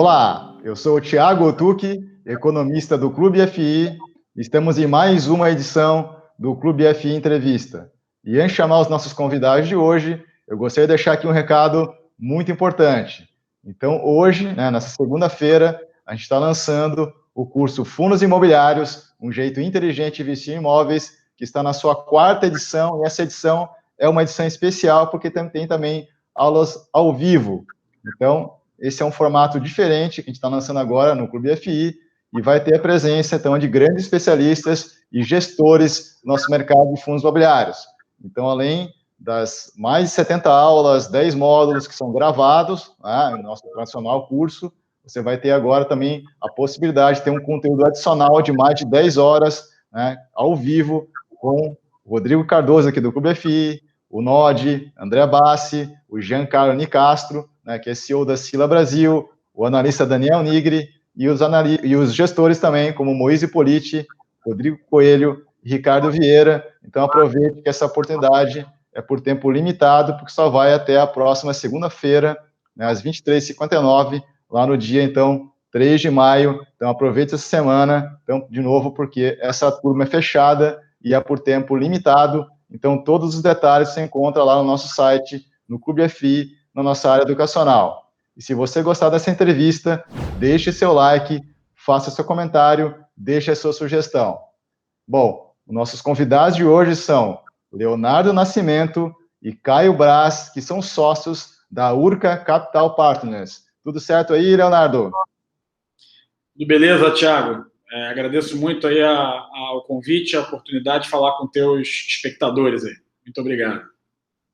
Olá, eu sou o Thiago Otuki, economista do Clube FI. Estamos em mais uma edição do Clube FI Entrevista. E antes de chamar os nossos convidados de hoje, eu gostaria de deixar aqui um recado muito importante. Então, hoje, nessa segunda-feira, a gente está lançando o curso Fundos Imobiliários, um jeito inteligente de investir em imóveis, que está na sua 4ª edição, e essa edição é uma edição especial, porque tem também aulas ao vivo. Então, esse é um formato diferente que a gente está lançando agora no Clube FI, e vai ter a presença, então, de grandes especialistas e gestores do nosso mercado de fundos imobiliários. Então, além das mais de 70 aulas, 10 módulos que são gravados, no nosso tradicional curso, você vai ter agora também a possibilidade de ter um conteúdo adicional de mais de 10 horas, ao vivo, com o Rodrigo Cardoso, aqui do Clube FI, o Nodi, André Bassi, o Giancarlo Nicastro, que é CEO da Sila Brasil, o analista Daniel Nigri, e os gestores também, como Moise Politi, Rodrigo Coelho e Ricardo Vieira. Então, aproveite que essa oportunidade é por tempo limitado, porque só vai até a próxima segunda-feira, às 23h59, lá no dia, então, 3 de maio. Então, aproveite essa semana, então, de novo, porque essa turma é fechada e é por tempo limitado. Então, todos os detalhes você encontra lá no nosso site, no Clube FI, na nossa área educacional. E se você gostar dessa entrevista, deixe seu like, faça seu comentário, deixe a sua sugestão. Bom, os nossos convidados de hoje são Leonardo Nascimento e Caio Braz, que são sócios da Urca Capital Partners. Tudo certo aí, Leonardo? Tudo beleza, Thiago. Agradeço muito aí ao convite, a oportunidade de falar com teus espectadores aí. Muito obrigado.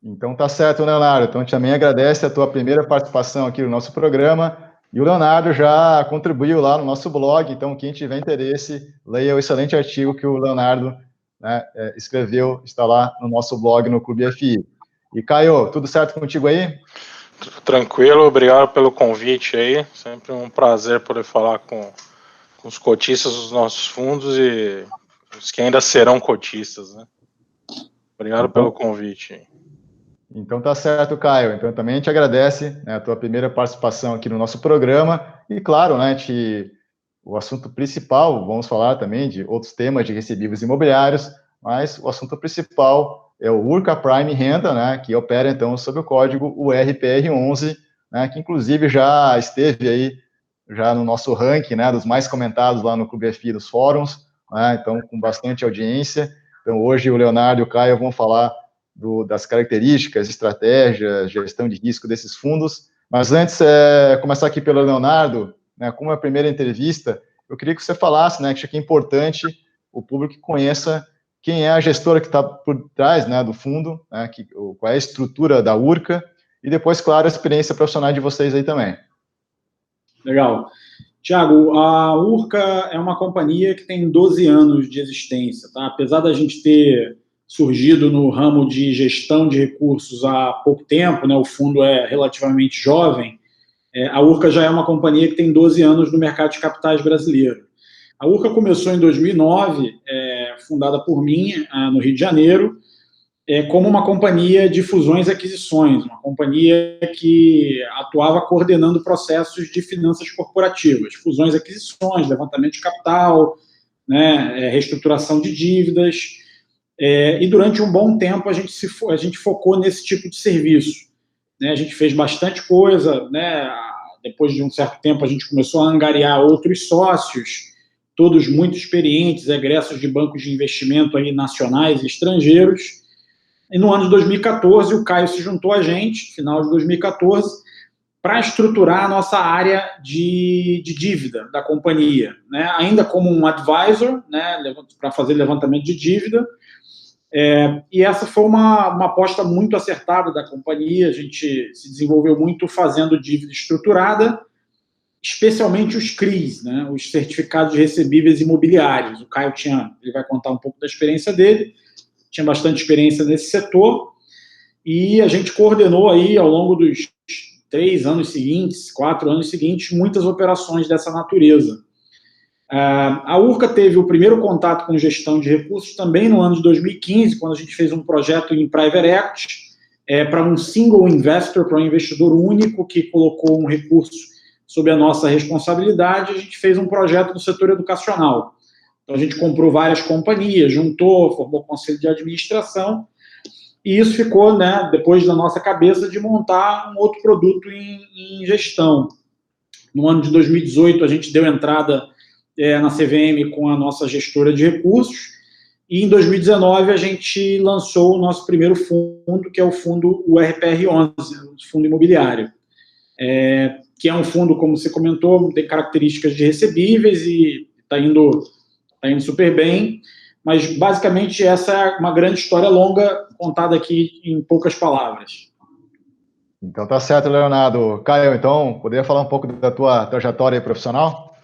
Então tá certo, Leonardo. Então também agradece a tua primeira participação aqui no nosso programa. E o Leonardo já contribuiu lá no nosso blog, então quem tiver interesse, leia o excelente artigo que o Leonardo escreveu, está lá no nosso blog no Clube FI. E Caio, tudo certo contigo aí? Tudo tranquilo, obrigado pelo convite aí. Sempre um prazer poder falar com os cotistas dos nossos fundos e os que ainda serão cotistas, né? Obrigado pelo convite. Então tá certo, Caio. Então também a gente agradece a tua primeira participação aqui no nosso programa. E claro, o assunto principal, vamos falar também de outros temas de recebíveis imobiliários, mas o assunto principal é o Urca Prime Renda, que opera então sob o código URPR11, que inclusive já esteve aí já no nosso ranking, dos mais comentados lá no Clube FI dos fóruns, então com bastante audiência. Então hoje o Leonardo e o Caio vão falar das características, estratégias, gestão de risco desses fundos. Mas antes, começar aqui pelo Leonardo, como é a primeira entrevista, eu queria que você falasse, que acho que é importante o público que conheça quem é a gestora que está por trás do fundo, qual é a estrutura da Urca, e depois, claro, a experiência profissional de vocês aí também. Legal. Tiago, a Urca é uma companhia que tem 12 anos de existência, tá? Apesar da gente ter surgido no ramo de gestão de recursos há pouco tempo, o fundo é relativamente jovem, a Urca já é uma companhia que tem 12 anos no mercado de capitais brasileiro. A Urca começou em 2009, fundada por mim, no Rio de Janeiro, como uma companhia de fusões e aquisições, uma companhia que atuava coordenando processos de finanças corporativas, fusões e aquisições, levantamento de capital, reestruturação de dívidas. E durante um bom tempo a gente focou nesse tipo de serviço. A gente fez bastante coisa, depois de um certo tempo a gente começou a angariar outros sócios, todos muito experientes, egressos de bancos de investimento aí nacionais e estrangeiros. E no ano de 2014 o Caio se juntou a gente, final de 2014, para estruturar a nossa área de dívida da companhia, ainda como um advisor, para fazer levantamento de dívida. E essa foi uma aposta muito acertada da companhia. A gente se desenvolveu muito fazendo dívida estruturada, especialmente os CRIs, os certificados de recebíveis imobiliários. O Caio ele vai contar um pouco da experiência dele, tinha bastante experiência nesse setor, e a gente coordenou aí ao longo dos 4 anos seguintes, muitas operações dessa natureza. A Urca teve o primeiro contato com gestão de recursos também no ano de 2015, quando a gente fez um projeto em Private Equity, para um single investor, para um investidor único, que colocou um recurso sob a nossa responsabilidade, a gente fez um projeto do setor educacional. Então, a gente comprou várias companhias, juntou, formou conselho de administração, e isso ficou, né, depois da nossa cabeça de montar um outro produto em gestão. No ano de 2018, a gente deu entrada na CVM com a nossa gestora de recursos, e em 2019 a gente lançou o nosso primeiro fundo, que é o fundo URPR11, o fundo imobiliário, que é um fundo, como você comentou, tem características de recebíveis e está indo super bem, mas basicamente essa é uma grande história longa contada aqui em poucas palavras. Então tá certo, Leonardo. Caio, então, poderia falar um pouco da tua trajetória profissional?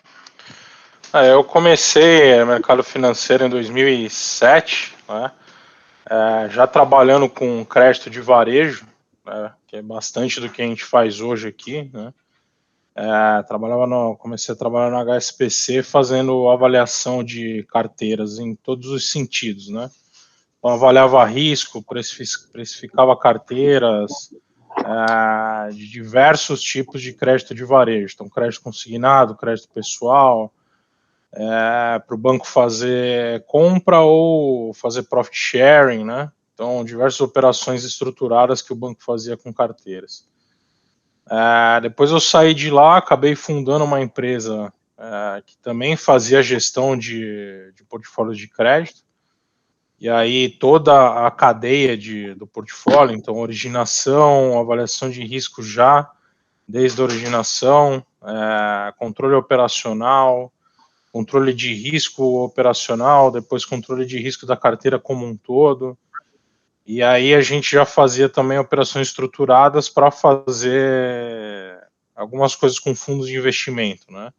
Eu comecei no mercado financeiro em 2007, né? Já trabalhando com crédito de varejo, né? Que é bastante do que a gente faz hoje aqui, né? Comecei a trabalhar no HSBC fazendo avaliação de carteiras em todos os sentidos, né? Então, avaliava risco, precificava carteiras de diversos tipos de crédito de varejo. Então, crédito consignado, crédito pessoal, para o banco fazer compra ou fazer profit sharing, né? Então, diversas operações estruturadas que o banco fazia com carteiras. Depois eu saí de lá, acabei fundando uma empresa que também fazia gestão de portfólios de crédito. E aí toda a cadeia do portfólio, então originação, avaliação de risco já, desde a originação, controle operacional, controle de risco operacional, depois controle de risco da carteira como um todo. E aí a gente já fazia também operações estruturadas para fazer algumas coisas com fundos de investimento, né?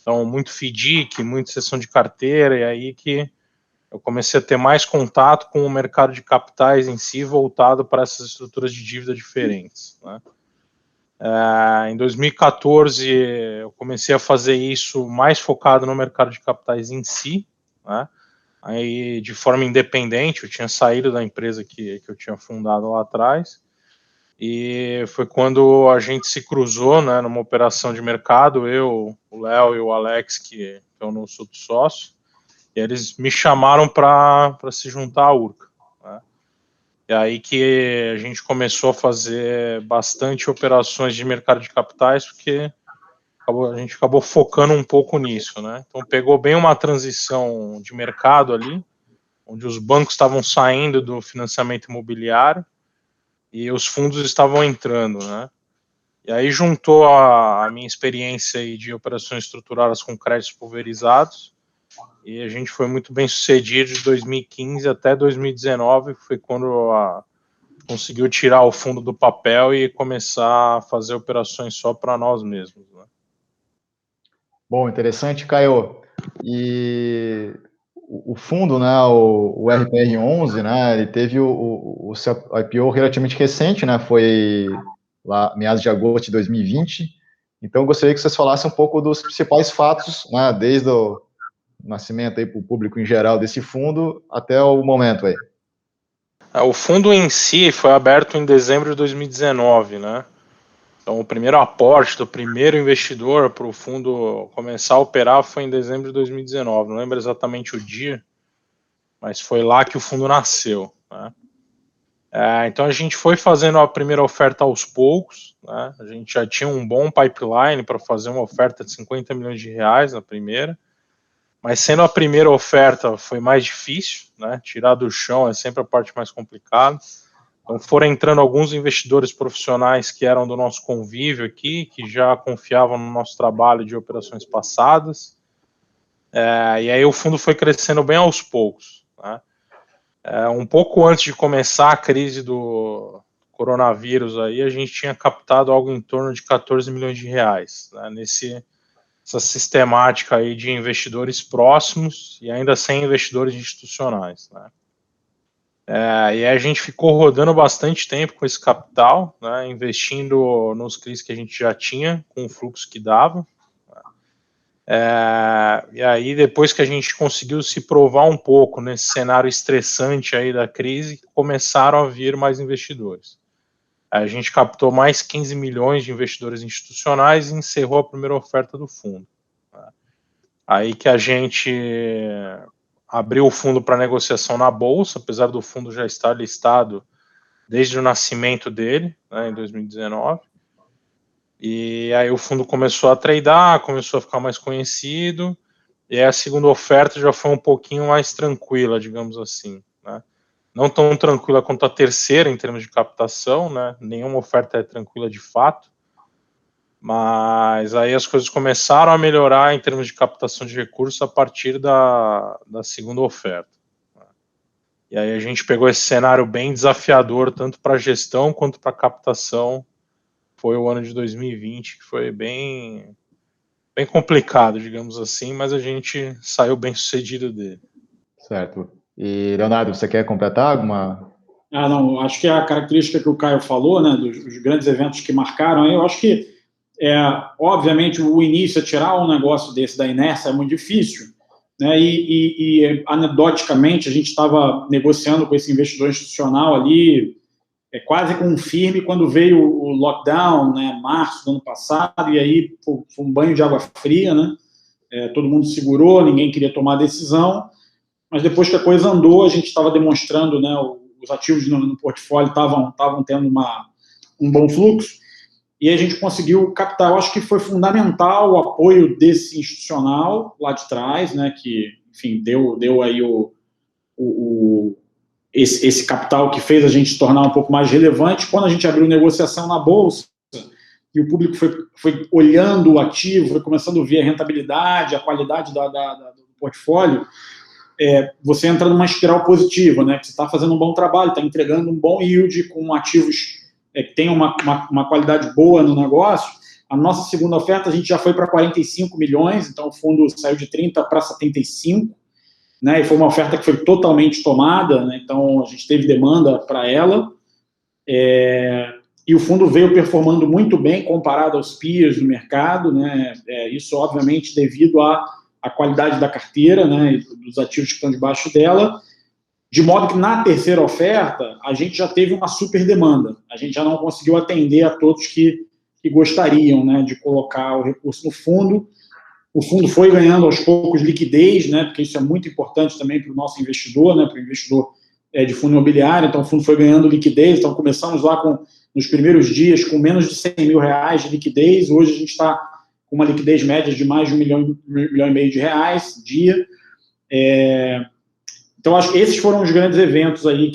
Então, muito FDIC, muita sessão de carteira, e aí que eu comecei a ter mais contato com o mercado de capitais em si, voltado para essas estruturas de dívida diferentes, né? Em 2014, eu comecei a fazer isso mais focado no mercado de capitais em si, né? Aí, de forma independente, eu tinha saído da empresa que eu tinha fundado lá atrás, e foi quando a gente se cruzou, né, numa operação de mercado, eu, o Léo e o Alex, que eu não sou sócio, e eles me chamaram para se juntar à Urca, né? E aí que a gente começou a fazer bastante operações de mercado de capitais, porque a gente acabou focando um pouco nisso, né? Então pegou bem uma transição de mercado ali, onde os bancos estavam saindo do financiamento imobiliário e os fundos estavam entrando, né? E aí juntou a minha experiência aí de operações estruturadas com créditos pulverizados, e a gente foi muito bem sucedido de 2015 até 2019, que foi quando conseguiu tirar o fundo do papel e começar a fazer operações só para nós mesmos, né? Bom, interessante, Caio. E o fundo, né, o RPR11, né, ele teve o seu IPO relativamente recente, né, foi lá meados de agosto de 2020. Então, eu gostaria que vocês falassem um pouco dos principais fatos, né, desde o nascimento aí para o público em geral desse fundo até o momento aí. O fundo em si foi aberto em dezembro de 2019, né? Então, o primeiro aporte do primeiro investidor para o fundo começar a operar foi em dezembro de 2019. Não lembro exatamente o dia, mas foi lá que o fundo nasceu, né? Então, a gente foi fazendo a primeira oferta aos poucos, né? A gente já tinha um bom pipeline para fazer uma oferta de 50 milhões de reais na primeira, mas sendo a primeira oferta foi mais difícil, né? Tirar do chão é sempre a parte mais complicada. Então foram entrando alguns investidores profissionais que eram do nosso convívio aqui, que já confiavam no nosso trabalho de operações passadas, e aí o fundo foi crescendo bem aos poucos, né? Um pouco antes de começar a crise do coronavírus, aí a gente tinha captado algo em torno de 14 milhões de reais, né, essa sistemática aí de investidores próximos e ainda sem investidores institucionais, né? E a gente ficou rodando bastante tempo com esse capital, né, investindo nos CRIs que a gente já tinha, com o fluxo que dava. E aí, depois que a gente conseguiu se provar um pouco nesse cenário estressante aí da crise, começaram a vir mais investidores. A gente captou mais 15 milhões de investidores institucionais e encerrou a primeira oferta do fundo. Aí que a gente abriu o fundo para negociação na Bolsa, apesar do fundo já estar listado desde o nascimento dele, né, em 2019. E aí o fundo começou a tradear, começou a ficar mais conhecido, e aí a segunda oferta já foi um pouquinho mais tranquila, digamos assim, né? Não tão tranquila quanto a terceira em termos de captação, né? Nenhuma oferta é tranquila de fato, mas aí as coisas começaram a melhorar em termos de captação de recursos a partir da segunda oferta. E aí a gente pegou esse cenário bem desafiador, tanto para a gestão quanto para a captação. Foi o ano de 2020, que foi bem complicado, digamos assim, mas a gente saiu bem sucedido dele. Certo. E, Leonardo, você quer completar alguma? Não, acho que a característica que o Caio falou, né, dos grandes eventos que marcaram, eu acho que, obviamente, o início, tirar um negócio desse da inércia é muito difícil, né, e anedoticamente, a gente estava negociando com esse investidor institucional ali, quase com um firme, quando veio o lockdown, né, março do ano passado, e aí foi um banho de água fria, né, todo mundo segurou, ninguém queria tomar decisão, mas depois que a coisa andou, a gente estava demonstrando, né, os ativos no portfólio estavam tendo um bom fluxo, e a gente conseguiu captar. Eu acho que foi fundamental o apoio desse institucional lá de trás, né, que, enfim, deu aí esse capital que fez a gente se tornar um pouco mais relevante. Quando a gente abriu negociação na Bolsa, e o público foi olhando o ativo, foi começando a ver a rentabilidade, a qualidade do portfólio, você entra numa espiral positiva, né? Você está fazendo um bom trabalho, está entregando um bom yield com ativos que tem uma qualidade boa no negócio. A nossa segunda oferta, a gente já foi para 45 milhões, então o fundo saiu de 30 para 75, né? E foi uma oferta que foi totalmente tomada, né? Então a gente teve demanda para ela, e o fundo veio performando muito bem comparado aos peers do mercado, né? Isso, obviamente, devido à qualidade da carteira, né, dos ativos que estão debaixo dela, de modo que na terceira oferta a gente já teve uma super demanda, a gente já não conseguiu atender a todos que gostariam, né, de colocar o recurso no fundo. O fundo foi ganhando aos poucos liquidez, né, porque isso é muito importante também para o nosso investidor, né, para o investidor de fundo imobiliário. Então o fundo foi ganhando liquidez, então começamos lá nos primeiros dias com menos de 100 mil reais de liquidez, hoje a gente está com uma liquidez média de mais de 1,5 milhão de reais dia. Então, acho que esses foram os grandes eventos aí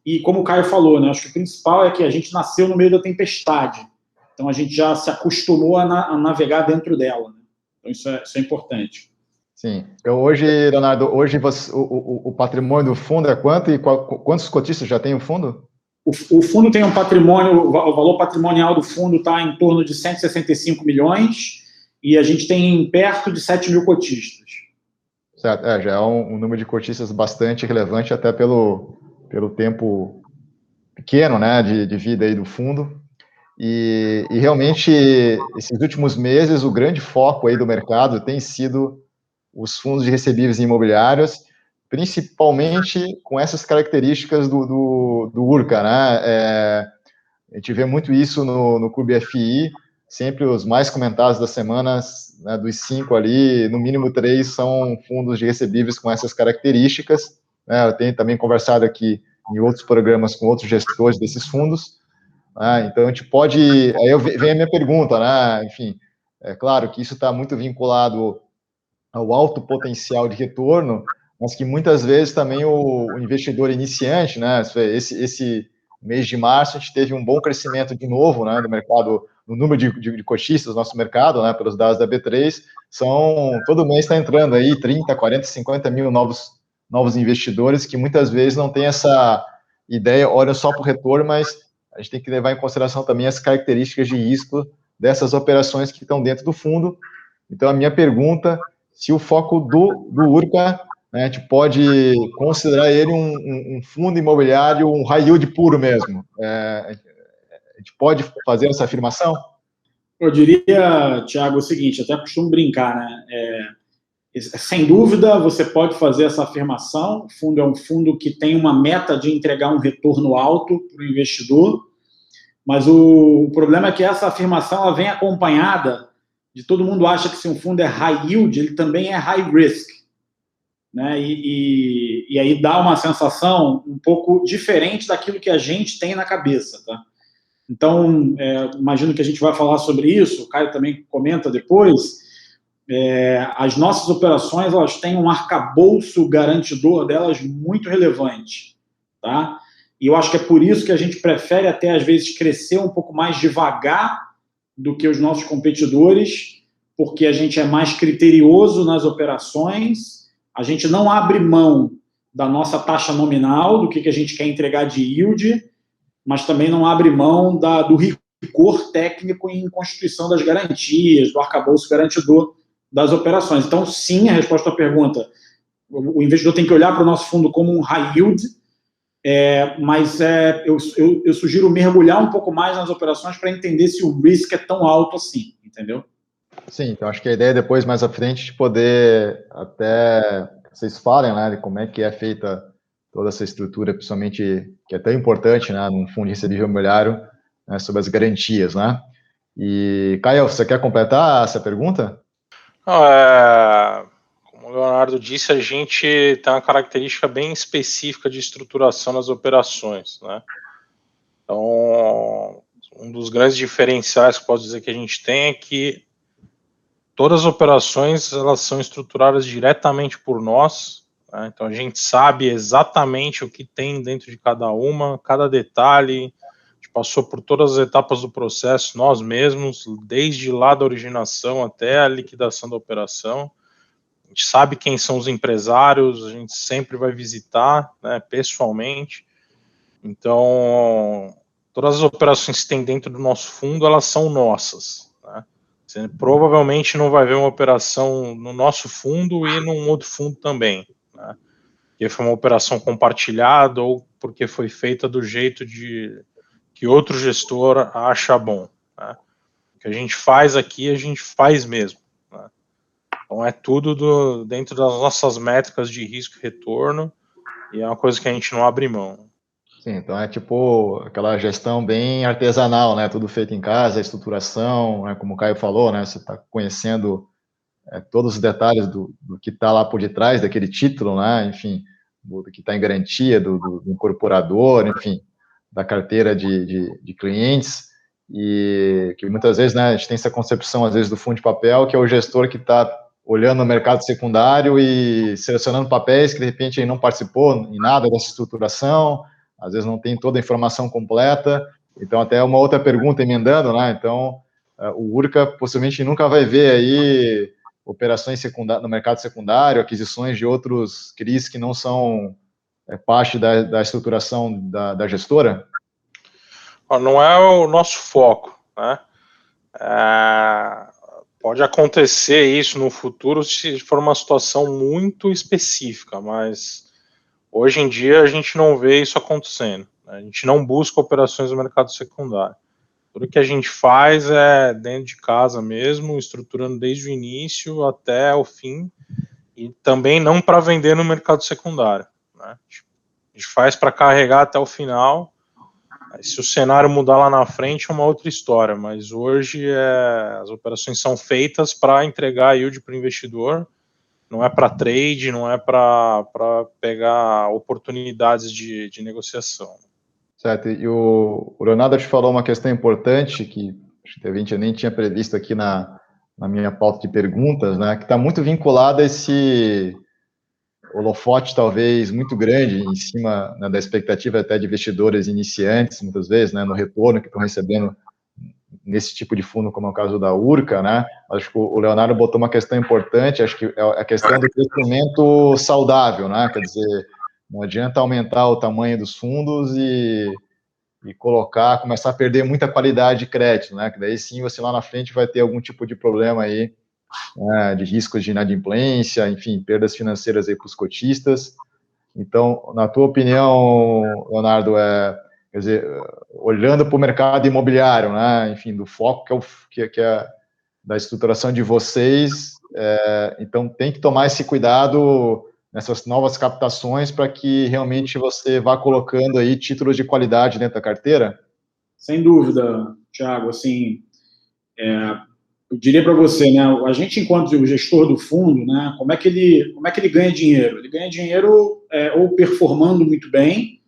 e como o Caio falou, né, acho que o principal é que a gente nasceu no meio da tempestade, então a gente já se acostumou a navegar dentro dela, né? Então isso é importante. Sim. Então, hoje, Leonardo, o patrimônio do fundo é quanto e quantos cotistas já tem o fundo? O fundo tem um patrimônio, o valor patrimonial do fundo está em torno de 165 milhões, e a gente tem perto de 7 mil cotistas. Certo, já é um número de cotistas bastante relevante, até pelo tempo pequeno, né, de vida aí do fundo. E realmente, esses últimos meses, o grande foco aí do mercado tem sido os fundos de recebíveis imobiliários, principalmente com essas características do URCA, né? A gente vê muito isso no Clube FI. Sempre os mais comentados das semanas, né, dos 5 ali, no mínimo 3 são fundos de recebíveis com essas características, né? Eu tenho também conversado aqui em outros programas com outros gestores desses fundos, né? Então a gente pode, aí vem a minha pergunta, né? Enfim, é claro que isso está muito vinculado ao alto potencial de retorno, mas que muitas vezes também o investidor iniciante, né? Esse mês de março a gente teve um bom crescimento de novo, né, do mercado, no número de cotistas do nosso mercado, né, pelos dados da B3, todo mês está entrando aí 30, 40, 50 mil novos investidores que muitas vezes não tem essa ideia, olham só para o retorno, mas a gente tem que levar em consideração também as características de risco dessas operações que estão dentro do fundo. Então, a minha pergunta, se o foco do URCA, né, a gente pode considerar ele um fundo imobiliário, um high yield puro mesmo. A gente pode fazer essa afirmação? Eu diria, Thiago, o seguinte, até costumo brincar, né? Sem dúvida, você pode fazer essa afirmação. O fundo é um fundo que tem uma meta de entregar um retorno alto para o investidor, Mas o problema é que essa afirmação ela vem acompanhada de todo mundo acha que se um fundo é high yield, ele também é high risk. Né? E aí dá uma sensação um pouco diferente daquilo que a gente tem na cabeça. Tá? Então, imagino que a gente vai falar sobre isso, o Caio também comenta depois. As nossas operações elas têm um arcabouço garantidor delas muito relevante. Tá? E eu acho que é por isso que a gente prefere até, às vezes, crescer um pouco mais devagar do que os nossos competidores, porque a gente é mais criterioso nas operações, a gente não abre mão da nossa taxa nominal, do que a gente quer entregar de yield, mas também não abre mão do rigor técnico em constituição das garantias, do arcabouço garantidor das operações. Então, sim, a resposta à pergunta, o investidor tem que olhar para o nosso fundo como um high yield, mas eu sugiro mergulhar um pouco mais nas operações para entender se o risk é tão alto assim, entendeu? Sim, então acho que a ideia é depois, mais à frente, de poder até vocês falem, né, de como é que é feita toda essa estrutura, principalmente, que é tão importante, né, num fundo de recebível imobiliário, né, sobre as garantias, né? E, Caio, você quer completar essa pergunta? Como o Leonardo disse, a gente tem uma característica bem específica de estruturação nas operações, né? Então, um dos grandes diferenciais que posso dizer que a gente tem é que todas as operações elas são estruturadas diretamente por nós, né? Então a gente sabe exatamente o que tem dentro de cada uma, cada detalhe, a gente passou por todas as etapas do processo nós mesmos, desde lá da originação até a liquidação da operação. A gente sabe quem são os empresários, a gente sempre vai visitar, né, pessoalmente. Então, todas as operações que tem dentro do nosso fundo, elas são nossas, né? Você provavelmente não vai ver uma operação no nosso fundo e num outro fundo também, né? Porque foi uma operação compartilhada ou porque foi feita do jeito que outro gestor acha bom, né? O que a gente faz aqui, a gente faz mesmo, né? Então é tudo dentro das nossas métricas de risco e retorno e é uma coisa que a gente não abre mão. Sim, então é tipo aquela gestão bem artesanal, né? Tudo feito em casa, a estruturação, né? Como o Caio falou, né? Você está conhecendo todos os detalhes do que está lá por detrás daquele título, né? Enfim, do que está em garantia, do incorporador, enfim, da carteira de clientes, e que muitas vezes, né, a gente tem essa concepção, às vezes, do fundo de papel, que é o gestor que está olhando o mercado secundário e selecionando papéis que, de repente, ele não participou em nada dessa estruturação, às vezes não tem toda a informação completa. Então, até uma outra pergunta emendando, né? Então, o Urca possivelmente nunca vai ver aí operações no mercado secundário, aquisições de outros CRIs que não são parte da estruturação da gestora? Não é o nosso foco, né? Pode acontecer isso no futuro se for uma situação muito específica, mas hoje em dia a gente não vê isso acontecendo, né? A gente não busca operações no mercado secundário. Tudo que a gente faz é dentro de casa mesmo, estruturando desde o início até o fim, e também não para vender no mercado secundário, né? A gente faz para carregar até o final. Se o cenário mudar lá na frente é uma outra história, mas hoje as operações são feitas para entregar yield para o investidor, não é para trade, não é para pegar oportunidades de negociação. Certo, e o Leonardo te falou uma questão importante que a gente nem tinha previsto aqui na minha pauta de perguntas, né, que está muito vinculada a esse holofote talvez muito grande em cima, né, da expectativa até de investidores iniciantes, muitas vezes, né, no retorno que estão recebendo nesse tipo de fundo, como é o caso da Urca, né? Acho que o Leonardo botou uma questão importante, acho que é a questão do crescimento saudável, né? Quer dizer, não adianta aumentar o tamanho dos fundos e começar a perder muita qualidade de crédito, né? Que daí sim você lá na frente vai ter algum tipo de problema aí, né, de riscos de inadimplência, enfim, perdas financeiras aí para os cotistas. Então, na tua opinião, Leonardo, quer dizer, olhando para o mercado imobiliário, né, enfim, do foco que é da estruturação de vocês, então tem que tomar esse cuidado nessas novas captações para que realmente você vá colocando aí títulos de qualidade dentro da carteira? Sem dúvida, Thiago, assim, eu diria para você, né, a gente, enquanto o gestor do fundo, né, como é que ele ganha dinheiro? Ele ganha dinheiro ou performando muito bem,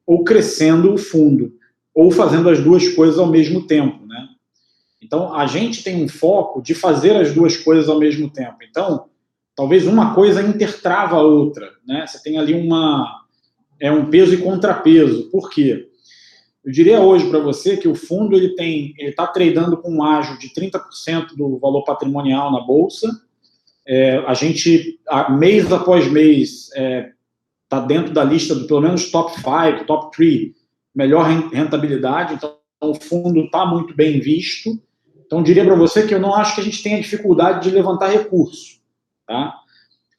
ou crescendo o fundo, ou fazendo as duas coisas ao mesmo tempo, né? Então, a gente tem um foco de fazer as duas coisas ao mesmo tempo. Então, talvez uma coisa intertrava a outra, né? Você tem ali um peso e contrapeso. Por quê? Eu diria hoje para você que o fundo ele está tradando com um ágio de 30% do valor patrimonial na bolsa. A gente, mês após mês, está dentro da lista do pelo menos top 5, top 3, melhor rentabilidade. Então, o fundo está muito bem visto. Então, eu diria para você que eu não acho que a gente tenha dificuldade de levantar recurso, tá?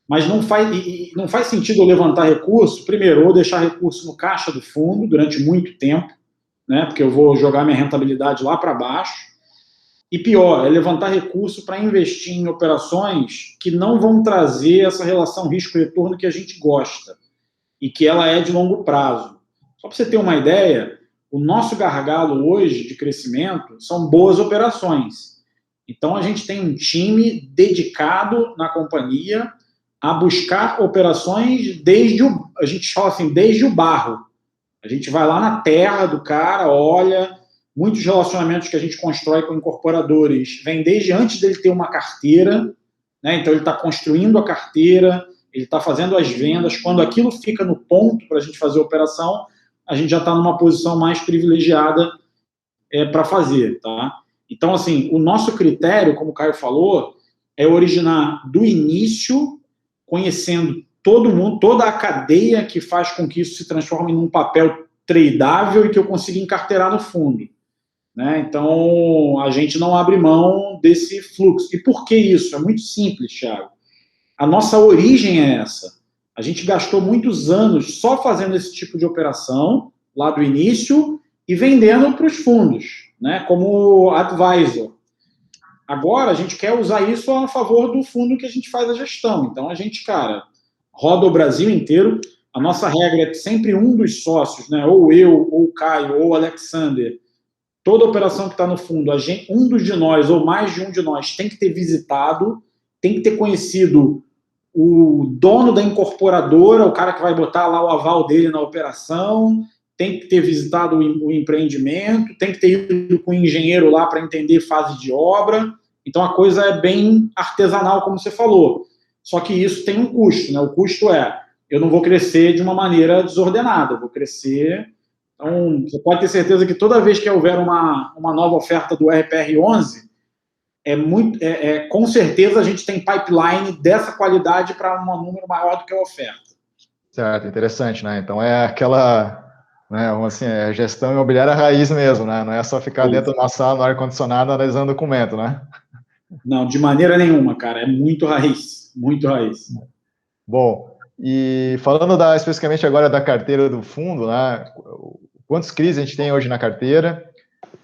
Mas não faz sentido eu levantar recurso, primeiro, ou deixar recurso no caixa do fundo durante muito tempo, né? Porque eu vou jogar minha rentabilidade lá para baixo. E pior, é levantar recurso para investir em operações que não vão trazer essa relação risco-retorno que a gente gosta e que ela é de longo prazo. Só para você ter uma ideia, o nosso gargalo hoje de crescimento são boas operações. Então, a gente tem um time dedicado na companhia a buscar operações a gente fala assim, desde o barro. A gente vai lá na terra do cara, olha, muitos relacionamentos que a gente constrói com incorporadores vêm desde antes dele ter uma carteira, né? Então ele está construindo a carteira, ele está fazendo as vendas. Quando aquilo fica no ponto para a gente fazer a operação, a gente já está numa posição mais privilegiada para fazer, tá? Então, assim, o nosso critério, como o Caio falou, é originar do início, conhecendo todo mundo, toda a cadeia que faz com que isso se transforme num papel tradável e que eu consiga encarteirar no fundo, né? Então, a gente não abre mão desse fluxo. E por que isso? É muito simples, Thiago. A nossa origem é essa. A gente gastou muitos anos só fazendo esse tipo de operação, lá do início, e vendendo para os fundos, né, como advisor. Agora, a gente quer usar isso a favor do fundo que a gente faz a gestão. Então, a gente, cara, roda o Brasil inteiro. A nossa regra é que sempre um dos sócios, né, ou eu, ou o Caio, ou o Alexander, toda operação que está no fundo, um de nós, ou mais de um de nós, tem que ter visitado, tem que ter conhecido o dono da incorporadora, o cara que vai botar lá o aval dele na operação, tem que ter visitado o empreendimento, tem que ter ido com o engenheiro lá para entender fase de obra. Então, a coisa é bem artesanal, como você falou. Só que isso tem um custo, né? O custo eu não vou crescer de uma maneira desordenada, eu vou crescer... Então, você pode ter certeza que toda vez que houver uma nova oferta do RPR11, com certeza a gente tem pipeline dessa qualidade para um número maior do que a oferta. Certo, interessante, né? Então é aquela, né, assim, é gestão imobiliária raiz mesmo, né? Não é só ficar dentro de uma sala no ar-condicionado analisando documento, né? Não, de maneira nenhuma, cara. É muito raiz, muito raiz. Bom, e falando especificamente agora da carteira do fundo, né? Quantos CRIs a gente tem hoje na carteira?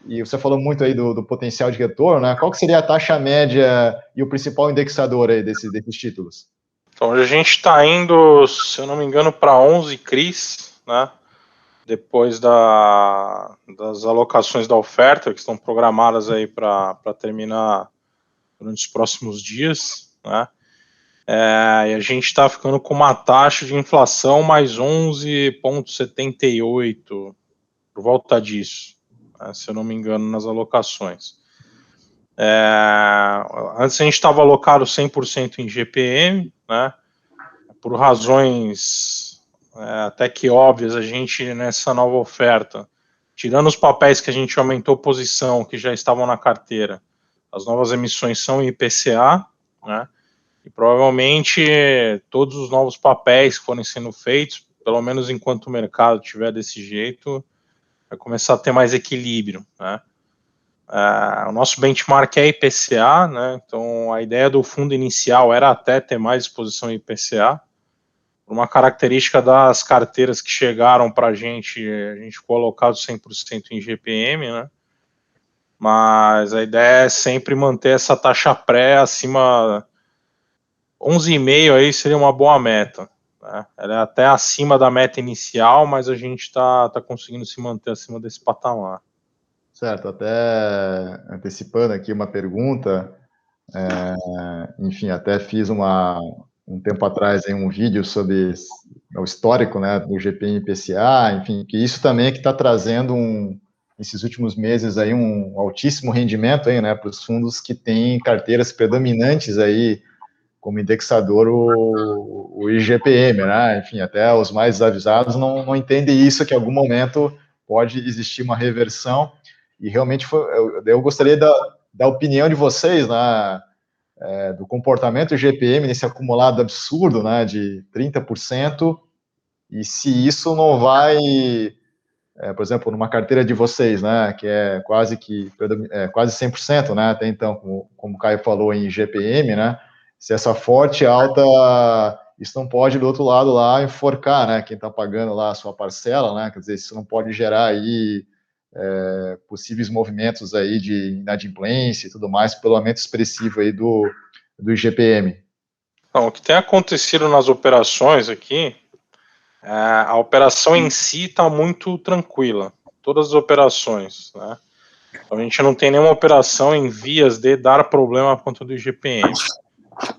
E você falou muito aí do potencial de retorno, né? Qual que seria a taxa média e o principal indexador aí desses títulos? Então, a gente está indo, se eu não me engano, para 11 CRIs, né? Depois das alocações da oferta, que estão programadas aí para terminar durante os próximos dias, né? E a gente está ficando com uma taxa de inflação mais 11,78, por volta disso, né, se eu não me engano, nas alocações. Antes a gente estava alocado 100% em GPM, né? Por razões até que óbvias, a gente, nessa nova oferta, tirando os papéis que a gente aumentou posição, que já estavam na carteira, as novas emissões são em IPCA, né? E provavelmente todos os novos papéis que forem sendo feitos, pelo menos enquanto o mercado estiver desse jeito, vai começar a ter mais equilíbrio, né? O nosso benchmark é IPCA, né? Então a ideia do fundo inicial era até ter mais exposição em IPCA. Por uma característica das carteiras que chegaram para a gente ficou alocado 100% em GPM, né? Mas a ideia é sempre manter essa taxa pré acima, 11,5 aí seria uma boa meta, né? Ela é até acima da meta inicial, mas a gente está conseguindo se manter acima desse patamar. Certo, até antecipando aqui uma pergunta, enfim, até fiz um tempo atrás aí, um vídeo sobre o histórico, né, do GPM e PCA, enfim, que isso também é que está trazendo esses últimos meses aí um altíssimo rendimento aí, né, para os fundos que têm carteiras predominantes aí como indexador o IGPM, né? Enfim, até os mais avisados não entendem isso, que em algum momento pode existir uma reversão, e realmente eu gostaria da opinião de vocês, né, do comportamento do IGPM nesse acumulado absurdo, né, de 30%, e se isso não vai, por exemplo, numa carteira de vocês, né, que é quase 100%, né, até então, como o Caio falou em IGPM, né, se essa forte alta, isso não pode, do outro lado lá, enforcar, né, quem está pagando lá a sua parcela, né, quer dizer, isso não pode gerar aí possíveis movimentos aí de inadimplência e tudo mais, pelo aumento expressivo aí do IGPM. Então, o que tem acontecido nas operações aqui, a operação em si está muito tranquila, todas as operações, né? Então, a gente não tem nenhuma operação em vias de dar problema por conta do IGPM.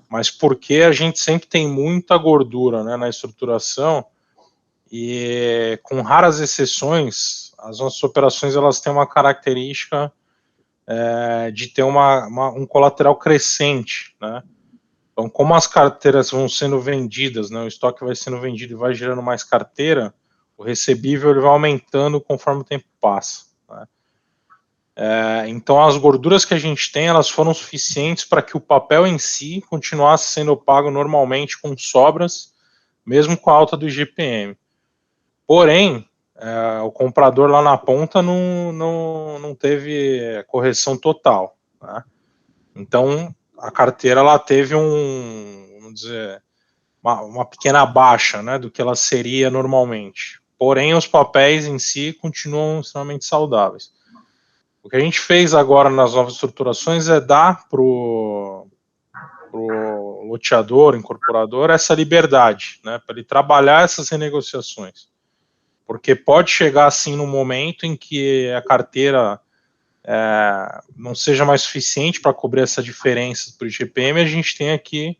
Mas porque a gente sempre tem muita gordura, né, na estruturação, e com raras exceções, as nossas operações elas têm uma característica de ter um colateral crescente, né? Então, como as carteiras vão sendo vendidas, né, o estoque vai sendo vendido e vai gerando mais carteira, o recebível ele vai aumentando conforme o tempo passa, né? Então, as gorduras que a gente tem, elas foram suficientes para que o papel em si continuasse sendo pago normalmente com sobras, mesmo com a alta do IGPM. Porém, o comprador lá na ponta não teve correção total, né? Então, a carteira ela teve vamos dizer, uma pequena baixa, né, do que ela seria normalmente. Porém, os papéis em si continuam extremamente saudáveis. O que a gente fez agora nas novas estruturações é dar pro loteador, incorporador, essa liberdade, né, para ele trabalhar essas renegociações. Porque pode chegar assim num momento em que a carteira não seja mais suficiente para cobrir essa diferença para o IGPM, a gente tem que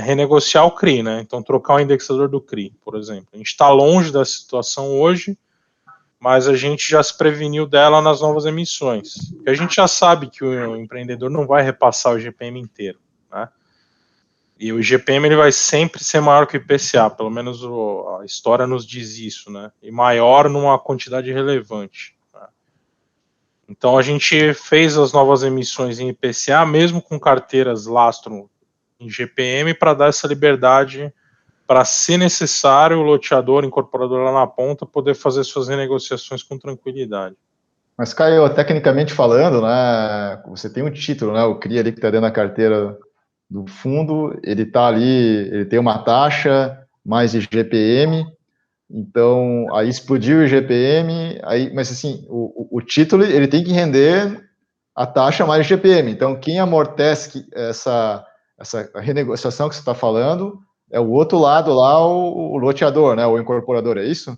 renegociar o CRI, né? Então trocar o indexador do CRI, por exemplo. A gente está longe dessa situação hoje, mas a gente já se preveniu dela nas novas emissões. Porque a gente já sabe que o empreendedor não vai repassar o IGPM inteiro, né? E o IGPM ele vai sempre ser maior que o IPCA, pelo menos a história nos diz isso, né? E maior numa quantidade relevante, né? Então a gente fez as novas emissões em IPCA, mesmo com carteiras lastro em IGPM, para dar essa liberdade para, se necessário, o loteador, incorporador lá na ponta, poder fazer suas renegociações com tranquilidade. Mas, Caio, tecnicamente falando, né, você tem um título, né, o CRI ali que está dentro da carteira do fundo, ele está ali, ele tem uma taxa mais IGPM, então aí explodiu o IGPM, aí, mas assim, o título ele tem que render a taxa mais IGPM, então quem amortece essa renegociação que você está falando é o outro lado lá, o loteador, né, o incorporador, é isso?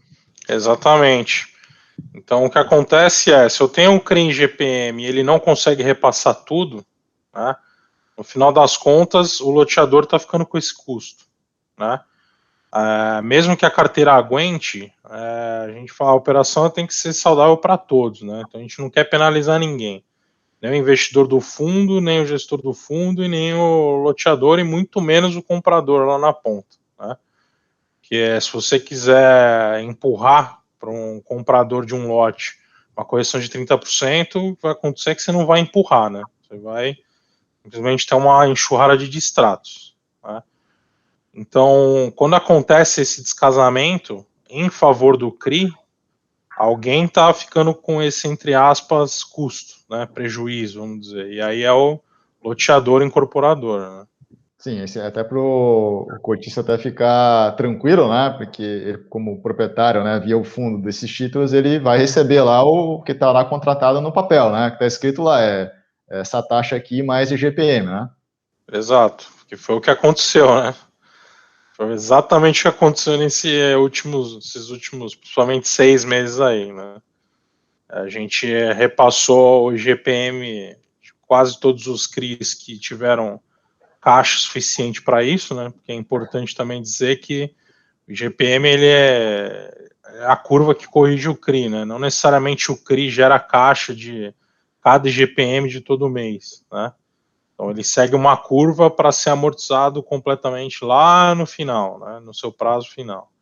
Exatamente. Então, o que acontece se eu tenho um CRI em GPM e ele não consegue repassar tudo, né, no final das contas, o loteador está ficando com esse custo, né? Mesmo que a carteira aguente, a gente fala, a operação tem que ser saudável para todos, né? Então, a gente não quer penalizar ninguém. Nem o investidor do fundo, nem o gestor do fundo, e nem o loteador, e muito menos o comprador lá na ponta, né? Que se você quiser empurrar para um comprador de um lote uma correção de 30%, vai acontecer que você não vai empurrar, né? Você vai simplesmente ter uma enxurrada de distratos, né? Então, quando acontece esse descasamento em favor do CRI, alguém está ficando com esse, entre aspas, custo, né, prejuízo, vamos dizer, e aí é o loteador incorporador, né? Sim, esse até para o cotista até ficar tranquilo, né? Porque ele, como proprietário, né, via o fundo desses títulos, ele vai receber lá o que está lá contratado no papel, né? Que está escrito lá, essa taxa aqui mais IGPM, né? Exato, que foi o que aconteceu, né? Foi exatamente o que aconteceu nesses últimos, principalmente 6 meses aí, né? A gente repassou o GPM de quase todos os CRIs que tiveram caixa suficiente para isso, né? Porque é importante também dizer que o GPM ele é a curva que corrige o CRI, né? Não necessariamente o CRI gera caixa de cada GPM de todo mês, né? Então ele segue uma curva para ser amortizado completamente lá no final, né? No seu prazo final.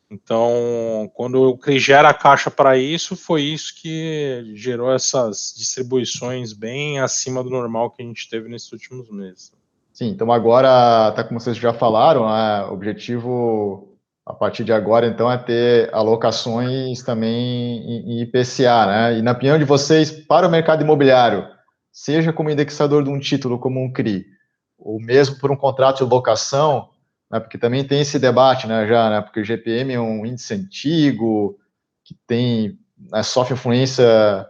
Então, quando o CRI gera caixa para isso, foi isso que gerou essas distribuições bem acima do normal que a gente teve nesses últimos meses. Sim, então agora, até como vocês já falaram, né, o objetivo a partir de agora, então, é ter alocações também em IPCA, né? E na opinião de vocês, para o mercado imobiliário, seja como indexador de um título, como um CRI, ou mesmo por um contrato de locação, né, porque também tem esse debate, né, já, né, porque o GPM é um índice antigo, que tem, né, sofre influência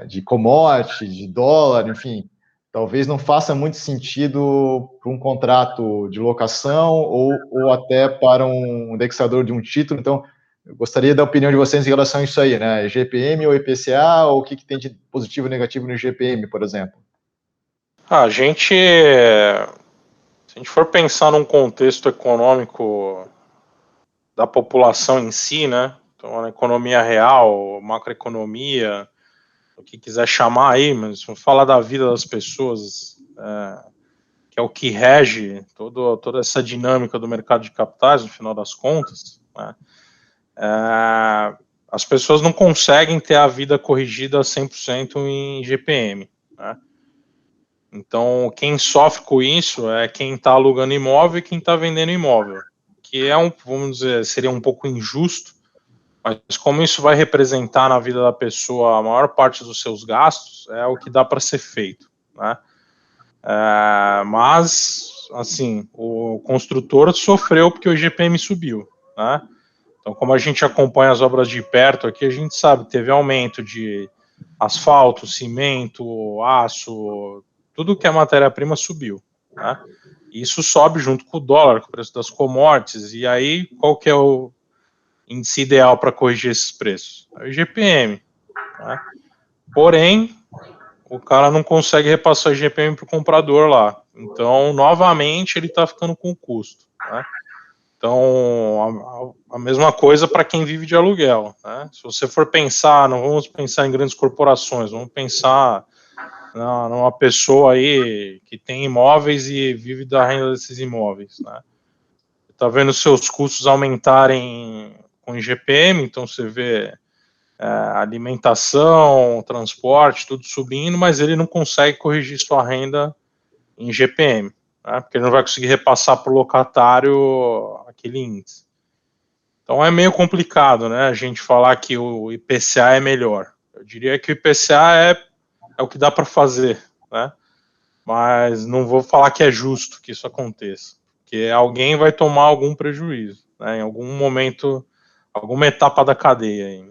de commodity, de dólar, enfim, talvez não faça muito sentido para um contrato de locação ou até para um indexador de um título. Então, eu gostaria da opinião de vocês em relação a isso aí, né? GPM ou IPCA, ou o que tem de positivo e negativo no GPM, por exemplo? A gente, se a gente for pensar num contexto econômico da população em si, né? Então, a economia real, macroeconomia, o que quiser chamar aí, mas vamos falar da vida das pessoas, que é o que rege toda essa dinâmica do mercado de capitais, no final das contas, né? As pessoas não conseguem ter a vida corrigida 100% em GPM, né? Então, quem sofre com isso é quem está alugando imóvel e quem está vendendo imóvel, que é vamos dizer, seria um pouco injusto, mas como isso vai representar na vida da pessoa a maior parte dos seus gastos, é o que dá para ser feito, né? Mas, assim, o construtor sofreu porque o GPM subiu, né? Então, como a gente acompanha as obras de perto aqui, a gente sabe que teve aumento de asfalto, cimento, aço, tudo que é matéria-prima subiu, né? Isso sobe junto com o dólar, com o preço das commodities, e aí qual que é o índice ideal para corrigir esses preços? É o IGPM, né? Porém, o cara não consegue repassar o IGPM para o comprador lá. Então, novamente, ele está ficando com custo, né? Então, a mesma coisa para quem vive de aluguel, né? Se você for pensar, não vamos pensar em grandes corporações, vamos pensar numa pessoa aí que tem imóveis e vive da renda desses imóveis, né? Está vendo seus custos aumentarem com IGPM, então você vê alimentação, transporte, tudo subindo, mas ele não consegue corrigir sua renda em GPM, né? Porque ele não vai conseguir repassar para o locatário aquele índice. Então é meio complicado, né, a gente falar que o IPCA é melhor. Eu diria que o IPCA é o que dá para fazer, né? Mas não vou falar que é justo que isso aconteça, porque alguém vai tomar algum prejuízo, né, em algum momento, alguma etapa da cadeia aí.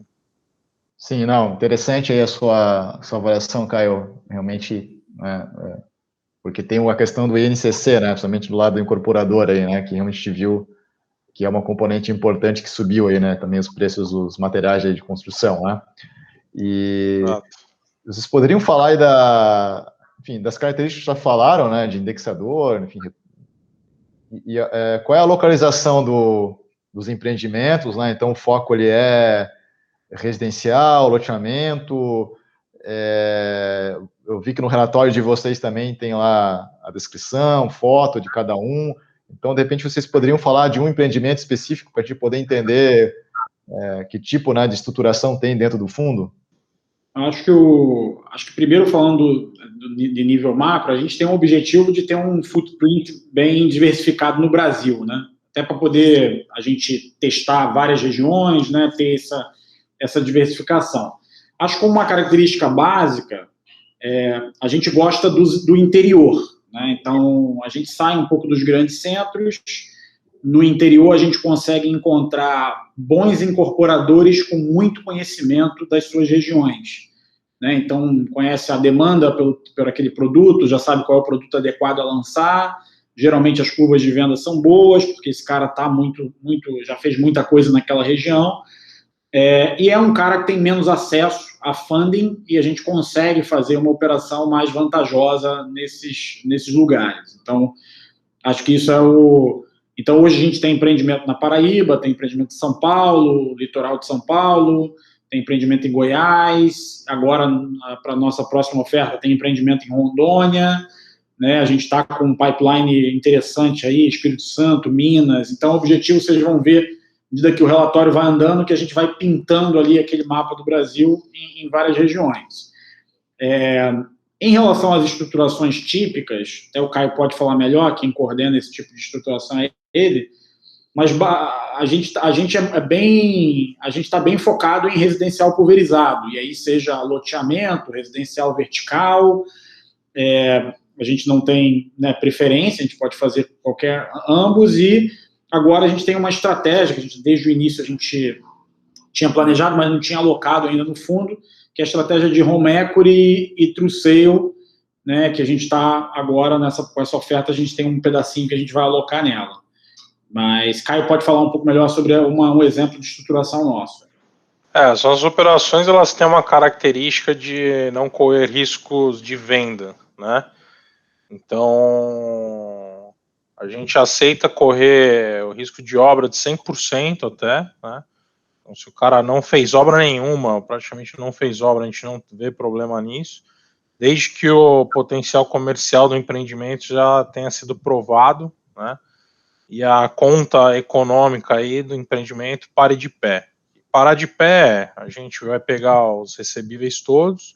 Sim, não, interessante aí a sua avaliação, Caio, realmente, né, porque tem a questão do INCC, né, principalmente do lado do incorporador aí, né, que realmente viu que é uma componente importante que subiu aí, né, também os preços dos materiais aí de construção, né, e Exato. vocês poderiam falar aí enfim, das características que já falaram, né, de indexador, enfim, qual é a localização dos empreendimentos, né, então o foco ele é residencial, loteamento, eu vi que no relatório de vocês também tem lá a descrição, foto de cada um, então, de repente, vocês poderiam falar de um empreendimento específico para a gente poder entender que tipo, né, de estruturação tem dentro do fundo? Acho que primeiro falando de nível macro, a gente tem um objetivo de ter um footprint bem diversificado no Brasil, né? Até para poder a gente testar várias regiões, né? Ter essa diversificação. Acho que como uma característica básica, a gente gosta do interior, né? Então, a gente sai um pouco dos grandes centros. No interior, a gente consegue encontrar bons incorporadores com muito conhecimento das suas regiões, né? Então, conhece a demanda por aquele produto, já sabe qual é o produto adequado a lançar. Geralmente, as curvas de venda são boas, porque esse cara já fez muita coisa naquela região. E é um cara que tem menos acesso a funding e a gente consegue fazer uma operação mais vantajosa nesses lugares. Então, acho que isso é o... Então, hoje a gente tem empreendimento na Paraíba, tem empreendimento em São Paulo, litoral de São Paulo, tem empreendimento em Goiás, agora, para a nossa próxima oferta, tem empreendimento em Rondônia, né? A gente está com um pipeline interessante aí, Espírito Santo, Minas. Então, o objetivo, vocês vão ver, à medida que o relatório vai andando, que a gente vai pintando ali aquele mapa do Brasil em várias regiões. Em relação às estruturações típicas, até o Caio pode falar melhor, quem coordena esse tipo de estruturação é ele, mas a gente está bem focado em residencial pulverizado, e aí seja loteamento, residencial vertical, a gente não tem, né, preferência, a gente pode fazer ambos, e agora a gente tem uma estratégia que desde o início a gente tinha planejado, mas não tinha alocado ainda no fundo, que é a estratégia de home equity e true sale, né, que a gente está agora com essa oferta, a gente tem um pedacinho que a gente vai alocar nela. Mas Caio pode falar um pouco melhor sobre um exemplo de estruturação nosso. As operações, elas têm uma característica de não correr riscos de venda, né? Então, a gente aceita correr o risco de obra de 100% até, né? Então, se o cara não fez obra nenhuma, praticamente não fez obra, a gente não vê problema nisso, desde que o potencial comercial do empreendimento já tenha sido provado, né? E a conta econômica aí do empreendimento pare de pé. Parar de pé, a gente vai pegar os recebíveis todos,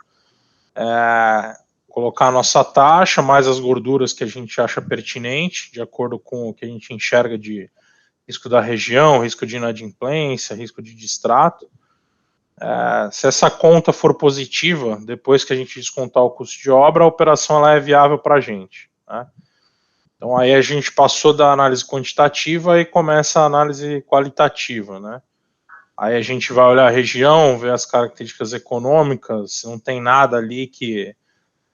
colocar a nossa taxa, mais as gorduras que a gente acha pertinente, de acordo com o que a gente enxerga de risco da região, risco de inadimplência, risco de distrato. Se essa conta for positiva, depois que a gente descontar o custo de obra, a operação ela é viável para a gente, né? Então, aí a gente passou da análise quantitativa e começa a análise qualitativa, né? Aí a gente vai olhar a região, ver as características econômicas, se não tem nada ali que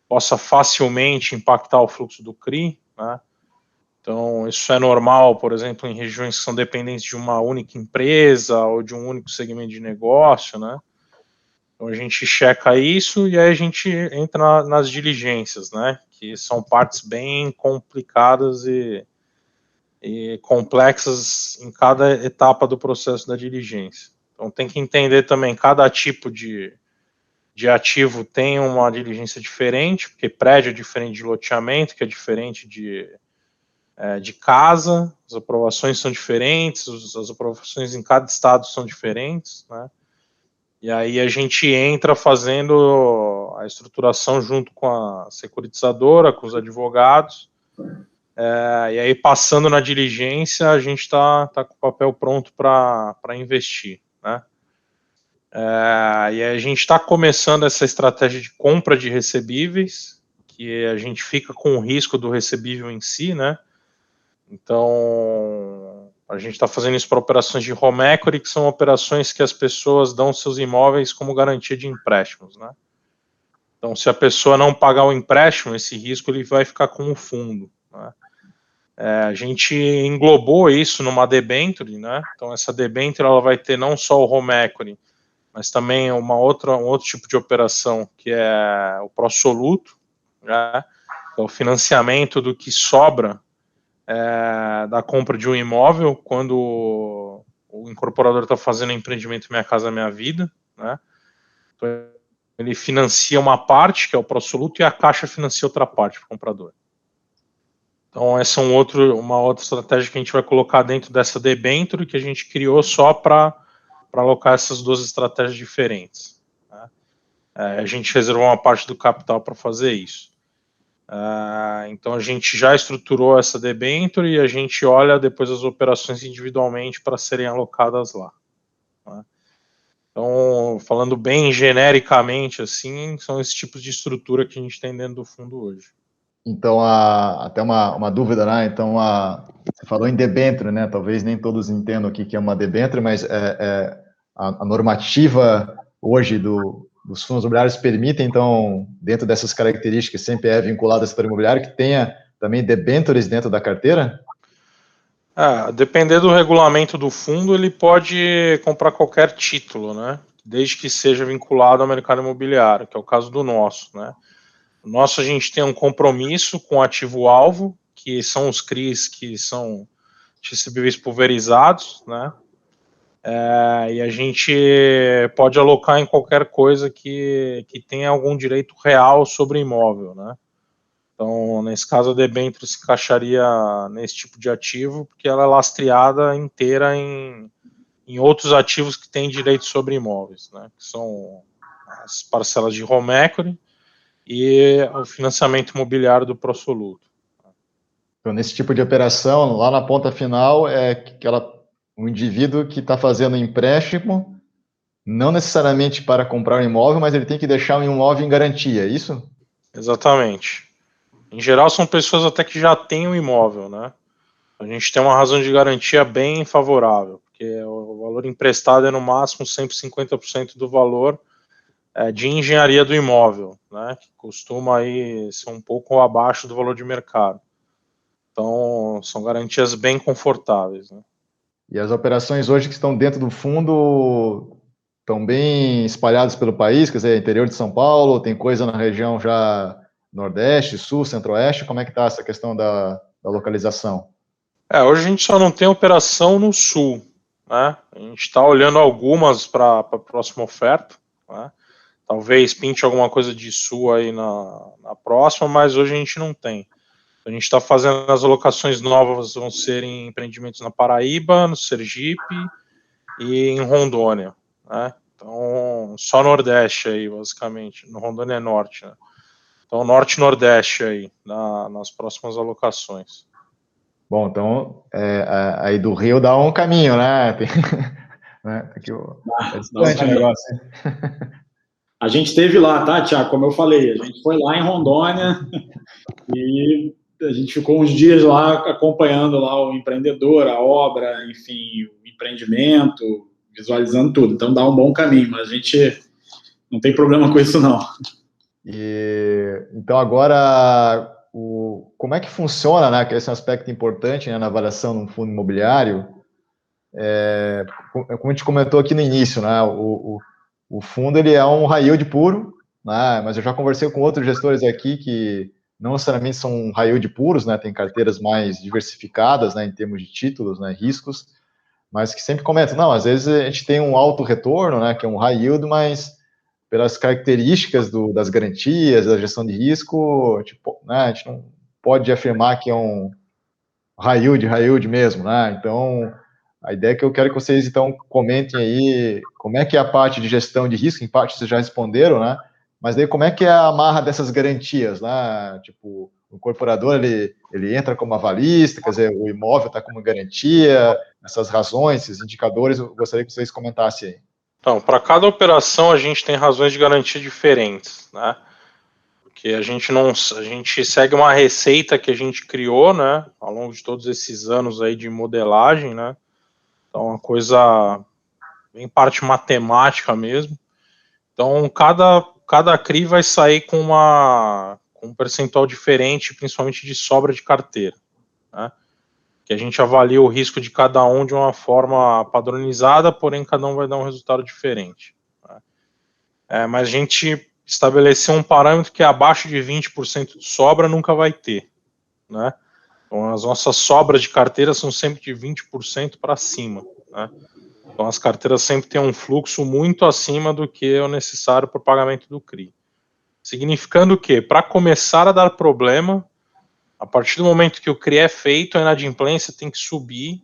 possa facilmente impactar o fluxo do CRI, né? Então, isso é normal, por exemplo, em regiões que são dependentes de uma única empresa ou de um único segmento de negócio, né? Então, a gente checa isso e aí a gente entra nas diligências, né? Que são partes bem complicadas e complexas em cada etapa do processo da diligência. Então, tem que entender também, cada tipo de ativo tem uma diligência diferente, porque prédio é diferente de loteamento, que é diferente de casa, as aprovações são diferentes, as aprovações em cada estado são diferentes, né? E aí a gente entra fazendo a estruturação junto com a securitizadora, com os advogados, e aí passando na diligência a gente está com o papel pronto para investir, né? E aí a gente está começando essa estratégia de compra de recebíveis, que a gente fica com o risco do recebível em si, né? Então, a gente está fazendo isso para operações de home equity, que são operações que as pessoas dão seus imóveis como garantia de empréstimos, né? Então, se a pessoa não pagar o empréstimo, esse risco ele vai ficar com o fundo, né? A gente englobou isso numa debenture, né? Então, essa debenture ela vai ter não só o home equity, mas também um outro tipo de operação, que é o pró-soluto, né? É o financiamento do que sobra da compra de um imóvel, quando o incorporador está fazendo empreendimento Minha Casa Minha Vida, né? Então, ele financia uma parte, que é o pró-soluto, e a Caixa financia outra parte para o comprador. Então, essa é uma outra estratégia que a gente vai colocar dentro dessa debenture, que a gente criou só para alocar essas duas estratégias diferentes, né? A gente reservou uma parte do capital para fazer isso. Então a gente já estruturou essa debenture e a gente olha depois as operações individualmente para serem alocadas lá, né? Então, falando bem genericamente assim, são esses tipos de estrutura que a gente tem dentro do fundo hoje. Então, até uma dúvida, né? Então, você falou em debenture, né? Talvez nem todos entendam o que é uma debenture, mas a normativa hoje dos fundos imobiliários permite, então, dentro dessas características, sempre é vinculado ao setor imobiliário, que tenha também debentures dentro da carteira? Depender do regulamento do fundo, ele pode comprar qualquer título, né? Desde que seja vinculado ao mercado imobiliário, que é o caso do nosso, né? O nosso, a gente tem um compromisso com o ativo-alvo, que são os CRIs que são recebíveis pulverizados, né? E a gente pode alocar em qualquer coisa que tenha algum direito real sobre o imóvel, né? Então, nesse caso, a debênture se encaixaria nesse tipo de ativo, porque ela é lastreada inteira em outros ativos que têm direito sobre imóveis, né? Que são as parcelas de home equity e o financiamento imobiliário do Prosoluto. Então, nesse tipo de operação, lá na ponta final, um indivíduo que está fazendo um empréstimo, não necessariamente para comprar um imóvel, mas ele tem que deixar um imóvel em garantia, é isso? Exatamente. Em geral, são pessoas até que já têm um imóvel, né? A gente tem uma razão de garantia bem favorável, porque o valor emprestado é no máximo 150% do valor de engenharia do imóvel, né? Que costuma aí ser um pouco abaixo do valor de mercado. Então, são garantias bem confortáveis, né? E as operações hoje que estão dentro do fundo estão bem espalhadas pelo país, quer dizer, interior de São Paulo, tem coisa na região já Nordeste, Sul, Centro-Oeste, como é que está essa questão da localização? Hoje a gente só não tem operação no Sul, né? A gente está olhando algumas para a próxima oferta, né? Talvez pinte alguma coisa de Sul aí na próxima, mas hoje a gente não tem. A gente está fazendo as alocações novas, vão ser em empreendimentos na Paraíba, no Sergipe e em Rondônia, né? Então, só Nordeste aí, basicamente. No Rondônia é Norte, né? Então, Norte e Nordeste aí, nas próximas alocações. Bom, então, aí do Rio dá um caminho, né? Né? É distante o negócio, hein? A gente esteve lá, tá, Tiago? Como eu falei, a gente foi lá em Rondônia e a gente ficou uns dias lá acompanhando lá o empreendedor, a obra, enfim, o empreendimento, visualizando tudo. Então dá um bom caminho, mas a gente não tem problema com isso, não. Então, agora, como é que funciona, né? Que esse é um aspecto importante, né, na avaliação de um fundo imobiliário. Como a gente comentou aqui no início, né? O fundo ele é um high yield puro, né? Mas eu já conversei com outros gestores aqui que não necessariamente são high yield puros, né? Tem carteiras mais diversificadas, né? Em termos de títulos, né? Riscos, mas que sempre comentam, não, às vezes a gente tem um alto retorno, né? Que é um high yield, mas pelas características das garantias, da gestão de risco, tipo, né? A gente não pode afirmar que é um high yield mesmo, né? Então, a ideia é que eu quero que vocês, então, comentem aí como é que é a parte de gestão de risco, em parte vocês já responderam, né? Mas daí como é que é a amarra dessas garantias, né? Tipo, o incorporador, ele entra como avalista, quer dizer, o imóvel está como garantia, essas razões, esses indicadores, eu gostaria que vocês comentassem aí. Então, para cada operação a gente tem razões de garantia diferentes, né? Porque a gente segue uma receita que a gente criou, né, ao longo de todos esses anos aí de modelagem, né? Então, uma coisa bem parte matemática mesmo. Então, cada CRI vai sair com um percentual diferente, principalmente de sobra de carteira, né? Que a gente avalia o risco de cada um de uma forma padronizada, porém cada um vai dar um resultado diferente, né? Mas a gente estabeleceu um parâmetro que abaixo de 20% de sobra nunca vai ter, né? Então, as nossas sobras de carteira são sempre de 20% para cima, né? Então, as carteiras sempre têm um fluxo muito acima do que o necessário para o pagamento do CRI. Significando que, para começar a dar problema, a partir do momento que o CRI é feito, a inadimplência tem que subir.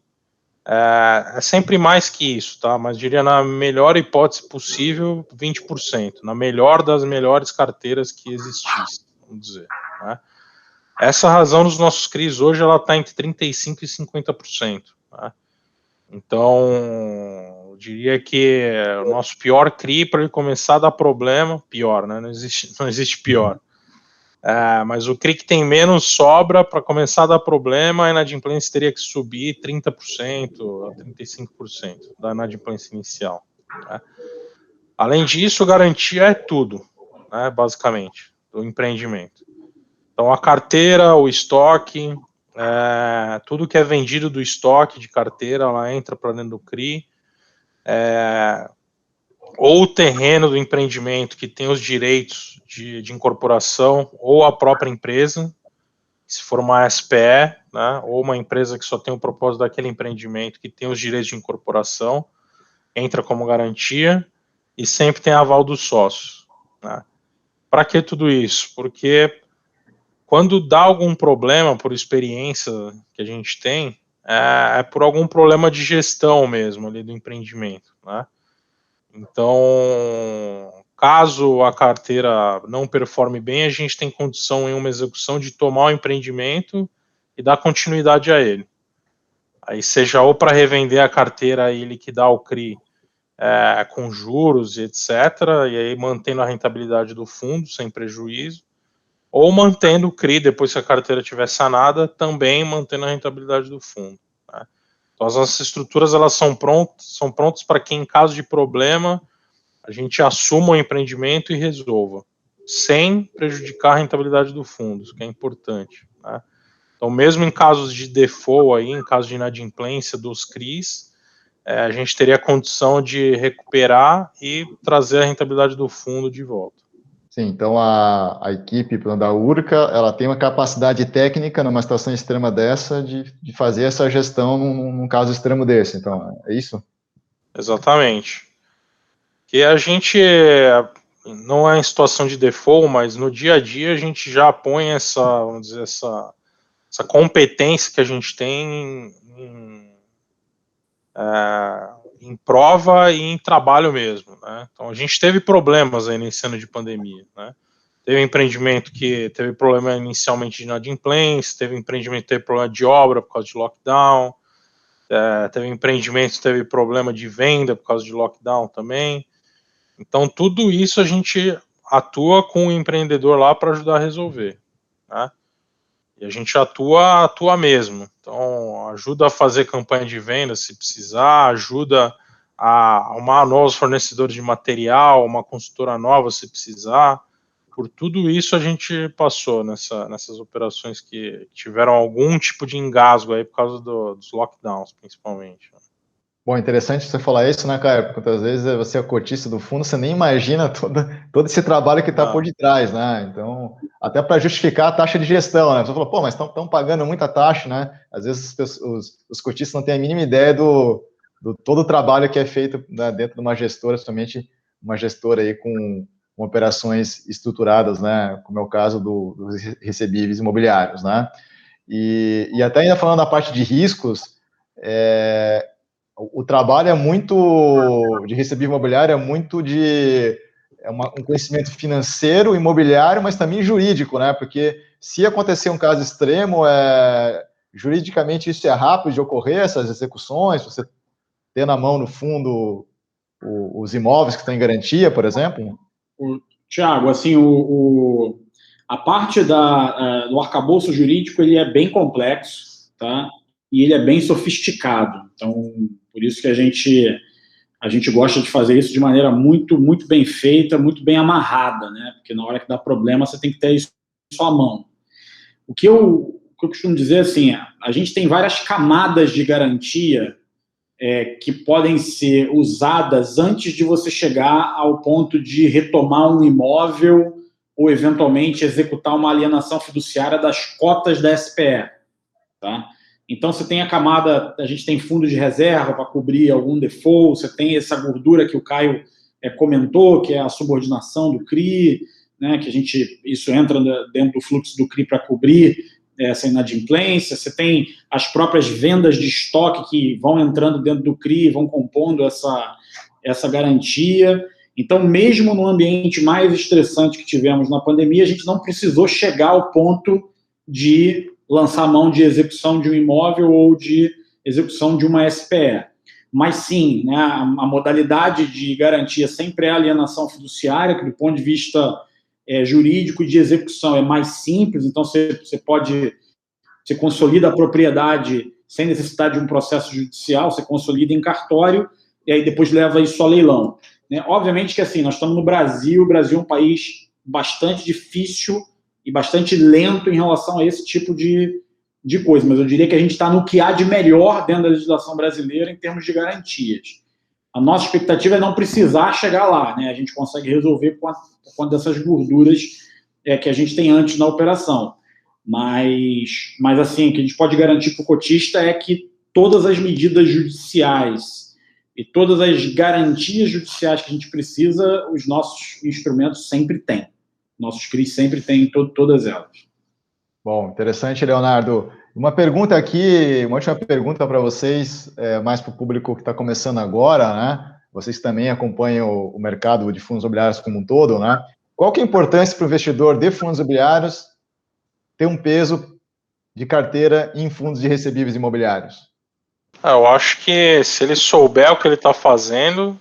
É sempre mais que isso, tá? Mas diria, na melhor hipótese possível, 20%. Na melhor das melhores carteiras que existissem, vamos dizer, né? Essa razão dos nossos CRIs hoje, ela está entre 35% e 50%, né? Então, eu diria que o nosso pior CRI, para ele começar a dar problema, pior, né? Não existe pior. Mas o CRI que tem menos sobra, para começar a dar problema, a inadimplência teria que subir 30% a 35% da inadimplência inicial, né? Além disso, garantia é tudo, né, basicamente, do empreendimento. Então, a carteira, o estoque, tudo que é vendido do estoque de carteira, ela entra para dentro do CRI, ou o terreno do empreendimento que tem os direitos de incorporação, ou a própria empresa, se for uma SPE, né, ou uma empresa que só tem o propósito daquele empreendimento, que tem os direitos de incorporação, entra como garantia, e sempre tem aval dos sócios. Né. Para que tudo isso? Porque quando dá algum problema, por experiência que a gente tem, é por algum problema de gestão mesmo ali do empreendimento, né? Então, caso a carteira não performe bem, a gente tem condição em uma execução de tomar o empreendimento e dar continuidade a ele. Aí seja ou para revender a carteira e liquidar o CRI com juros e etc., e aí mantendo a rentabilidade do fundo sem prejuízo, ou mantendo o CRI, depois que a carteira estiver sanada, também mantendo a rentabilidade do fundo. Né? Então, as nossas estruturas elas são prontas para que, em caso de problema, a gente assuma o empreendimento e resolva, sem prejudicar a rentabilidade do fundo, isso que é importante. Né? Então, mesmo em casos de default, aí, em caso de inadimplência dos CRIs, a gente teria a condição de recuperar e trazer a rentabilidade do fundo de volta. Sim, então a equipe da Urca, ela tem uma capacidade técnica numa situação extrema dessa de fazer essa gestão num caso extremo desse, então, é isso? Exatamente. Que a gente não é em situação de default, mas no dia a dia a gente já põe essa, vamos dizer, essa competência que a gente tem em prova e em trabalho mesmo, né? Então a gente teve problemas aí nesse ano de pandemia, né? Teve empreendimento que teve problema inicialmente de inadimplência, teve empreendimento que teve problema de obra por causa de lockdown, teve empreendimento que teve problema de venda por causa de lockdown também. Então tudo isso a gente atua com o empreendedor lá para ajudar a resolver, né? E a gente atua mesmo. Então, ajuda a fazer campanha de venda se precisar, ajuda a arrumar novos fornecedores de material, uma consultora nova se precisar. Por tudo isso a gente passou nessas operações que tiveram algum tipo de engasgo aí por causa dos lockdowns, principalmente. Bom, interessante você falar isso, né, Caio? Porque muitas vezes você é cotista do fundo, você nem imagina todo esse trabalho que está por detrás, né? Então, até para justificar a taxa de gestão, né? Você falou, pô, mas estão pagando muita taxa, né? Às vezes os cotistas não têm a mínima ideia do todo o trabalho que é feito, né, dentro de uma gestora, somente uma gestora aí com operações estruturadas, né? Como é o caso dos recebíveis imobiliários, né? E até ainda falando da parte de riscos, o trabalho é muito de recebível imobiliário, é muito um conhecimento financeiro, imobiliário, mas também jurídico, né? Porque se acontecer um caso extremo, juridicamente isso é rápido de ocorrer, essas execuções, você ter na mão, no fundo, os imóveis que estão em garantia, por exemplo? Tiago, assim, a parte do arcabouço jurídico, ele é bem complexo, tá? E ele é bem sofisticado. Então, por isso que a gente gosta de fazer isso de maneira muito, muito bem feita, muito bem amarrada, né? Porque na hora que dá problema, você tem que ter isso à mão. O que eu costumo dizer, assim, a gente tem várias camadas de garantia que podem ser usadas antes de você chegar ao ponto de retomar um imóvel ou, eventualmente, executar uma alienação fiduciária das cotas da SPE, tá? Então, você tem a camada, a gente tem fundo de reserva para cobrir algum default, você tem essa gordura que o Caio comentou, que é a subordinação do CRI, né, que isso entra dentro do fluxo do CRI para cobrir essa inadimplência, você tem as próprias vendas de estoque que vão entrando dentro do CRI, vão compondo essa garantia. Então, mesmo no ambiente mais estressante que tivemos na pandemia, a gente não precisou chegar ao ponto de lançar mão de execução de um imóvel ou de execução de uma SPE. Mas sim, né, a modalidade de garantia sempre é a alienação fiduciária, que do ponto de vista jurídico e de execução é mais simples, então você consolida a propriedade sem necessidade de um processo judicial, você consolida em cartório e aí depois leva isso a leilão. Né? Obviamente que assim, nós estamos no Brasil, o Brasil é um país bastante difícil e bastante lento em relação a esse tipo de de coisa, mas eu diria que a gente está no que há de melhor dentro da legislação brasileira em termos de garantias. A nossa expectativa é não precisar chegar lá, né? A gente consegue resolver por conta dessas gorduras que a gente tem antes na operação. Mas assim, o que a gente pode garantir para o cotista é que todas as medidas judiciais e todas as garantias judiciais que a gente precisa, os nossos instrumentos sempre têm. Nossos CRIs sempre têm todas elas. Bom, interessante, Leonardo. Uma pergunta aqui, uma última pergunta para vocês, mais para o público que está começando agora, né? Vocês também acompanham o mercado de fundos imobiliários como um todo, né? Qual que é a importância para o investidor de fundos imobiliários ter um peso de carteira em fundos de recebíveis imobiliários? Eu acho que se ele souber o que ele está fazendo,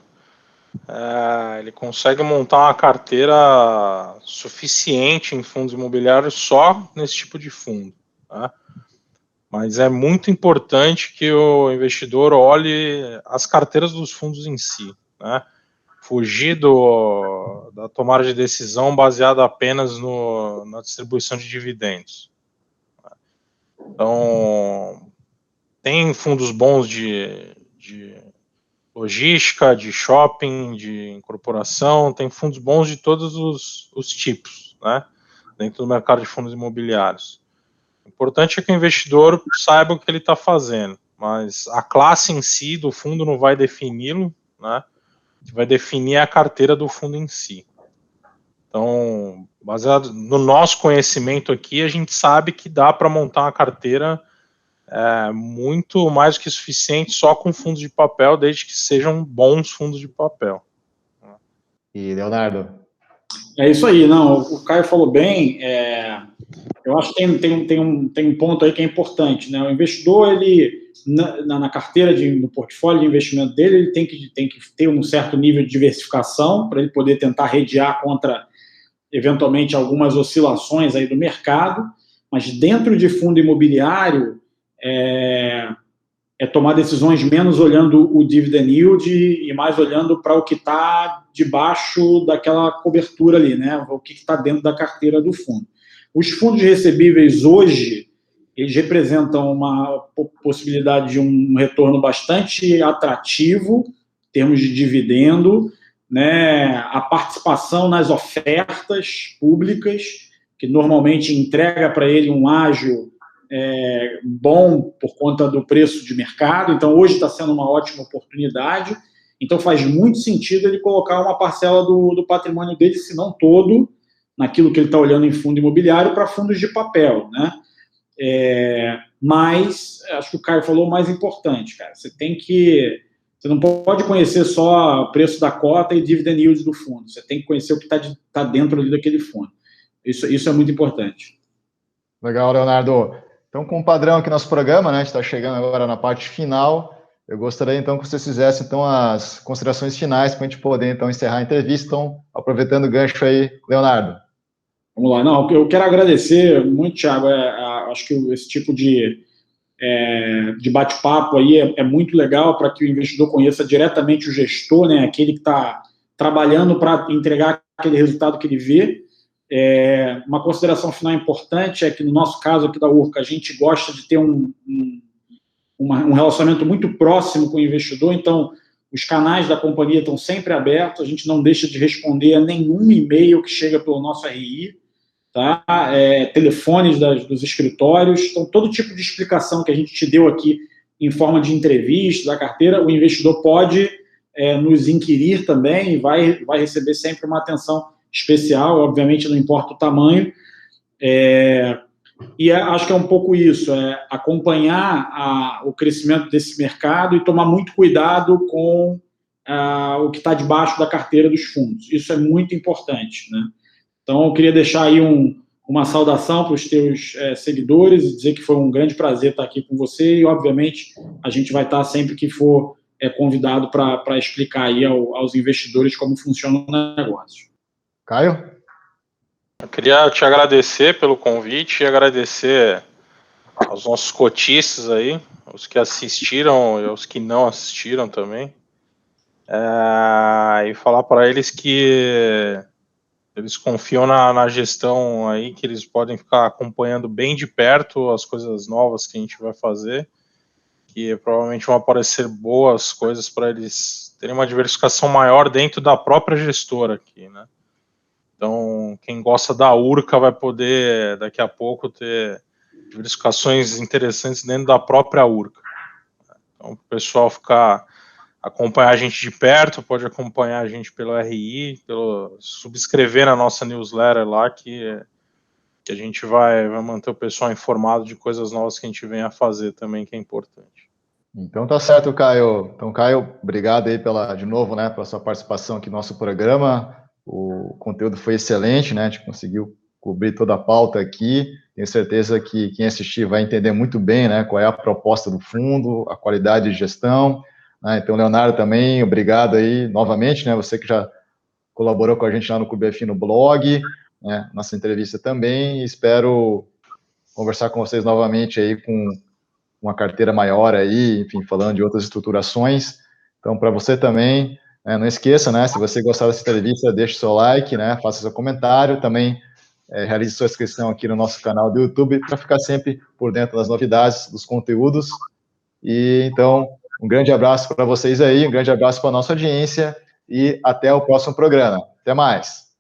ele consegue montar uma carteira suficiente em fundos imobiliários só nesse tipo de fundo. Tá? Mas é muito importante que o investidor olhe as carteiras dos fundos em si. Né? Fugir da tomada de decisão baseada apenas na distribuição de dividendos. Então, tem fundos bons de logística, de shopping, de incorporação, tem fundos bons de todos os tipos, né, dentro do mercado de fundos imobiliários. O importante é que o investidor saiba o que ele está fazendo, mas a classe em si do fundo não vai defini-lo, né, o que vai definir é a carteira do fundo em si. Então, baseado no nosso conhecimento aqui, a gente sabe que dá para montar uma carteira muito mais do que suficiente só com fundos de papel, desde que sejam bons fundos de papel. E, Leonardo? É isso aí, não, o Caio falou bem, eu acho que tem um ponto aí que é importante, né? O investidor, ele, na carteira, no portfólio de investimento dele, ele tem que ter um certo nível de diversificação para ele poder tentar rediar contra, eventualmente, algumas oscilações aí do mercado, mas dentro de fundo imobiliário, tomar decisões menos olhando o dividend yield e mais olhando para o que está debaixo daquela cobertura ali, né? O que está dentro da carteira do fundo. Os fundos recebíveis hoje, eles representam uma possibilidade de um retorno bastante atrativo em termos de dividendo, né? A participação nas ofertas públicas, que normalmente entrega para ele um ágio bom por conta do preço de mercado. Então, hoje está sendo uma ótima oportunidade. Então, faz muito sentido ele colocar uma parcela do patrimônio dele, se não todo, naquilo que ele está olhando em fundo imobiliário, para fundos de papel, né? Mas, acho que o Caio falou o mais importante, cara. Você não pode conhecer só o preço da cota e dividend yield do fundo. Você tem que conhecer o que está dentro ali daquele fundo. Isso é muito importante. Legal, Leonardo. Então, com o padrão aqui no nosso programa, né, a gente está chegando agora na parte final, eu gostaria, então, que vocês fizessem, então, as considerações finais para a gente poder, então, encerrar a entrevista. Então, aproveitando o gancho aí, Leonardo. Vamos lá. Não, eu quero agradecer muito, Thiago. Acho que esse tipo de bate-papo aí é muito legal para que o investidor conheça diretamente o gestor, né, aquele que está trabalhando para entregar aquele resultado que ele vê. Uma consideração final importante é que, no nosso caso aqui da Urca, a gente gosta de ter um relacionamento muito próximo com o investidor, então os canais da companhia estão sempre abertos, a gente não deixa de responder a nenhum e-mail que chega pelo nosso RI, tá? Telefones dos escritórios, então todo tipo de explicação que a gente te deu aqui em forma de entrevista da carteira, o investidor pode nos inquirir também e vai receber sempre uma atenção especial, obviamente não importa o tamanho, e acho que é um pouco isso, acompanhar o crescimento desse mercado e tomar muito cuidado com o que está debaixo da carteira dos fundos. Isso é muito importante, né? Então, eu queria deixar aí uma saudação para os teus seguidores e dizer que foi um grande prazer estar aqui com você e, obviamente, a gente vai estar sempre que for convidado para explicar aí aos investidores como funciona o negócio. Caio? Eu queria te agradecer pelo convite e agradecer aos nossos cotistas aí, os que assistiram e os que não assistiram também. E falar para eles que Eles confiam na gestão aí, que eles podem ficar acompanhando bem de perto as coisas novas que a gente vai fazer, que provavelmente vão aparecer boas coisas para eles terem uma diversificação maior dentro da própria gestora aqui, né? Então, quem gosta da Urca vai poder, daqui a pouco, ter diversificações interessantes dentro da própria Urca. Então, o pessoal acompanhar a gente de perto, pode acompanhar a gente pelo RI, subscrever na nossa newsletter lá, que a gente vai manter o pessoal informado de coisas novas que a gente vem a fazer também, que é importante. Então tá certo, Caio. Então, Caio, obrigado aí de novo, né, pela sua participação aqui no nosso programa. O conteúdo foi excelente, né? A gente conseguiu cobrir toda a pauta aqui. Tenho certeza que quem assistir vai entender muito bem, né, qual é a proposta do fundo, a qualidade de gestão. Né? Então, Leonardo, também, obrigado aí novamente, né? Você que já colaborou com a gente lá no Clube FI no blog, né? Nossa entrevista também. Espero conversar com vocês novamente aí com uma carteira maior aí, enfim, falando de outras estruturações. Então, para você também, não esqueça, né, se você gostar dessa entrevista, deixe seu like, né, faça seu comentário, também realize sua inscrição aqui no nosso canal do YouTube para ficar sempre por dentro das novidades, dos conteúdos. E, então, um grande abraço para vocês aí, um grande abraço para a nossa audiência e até o próximo programa. Até mais!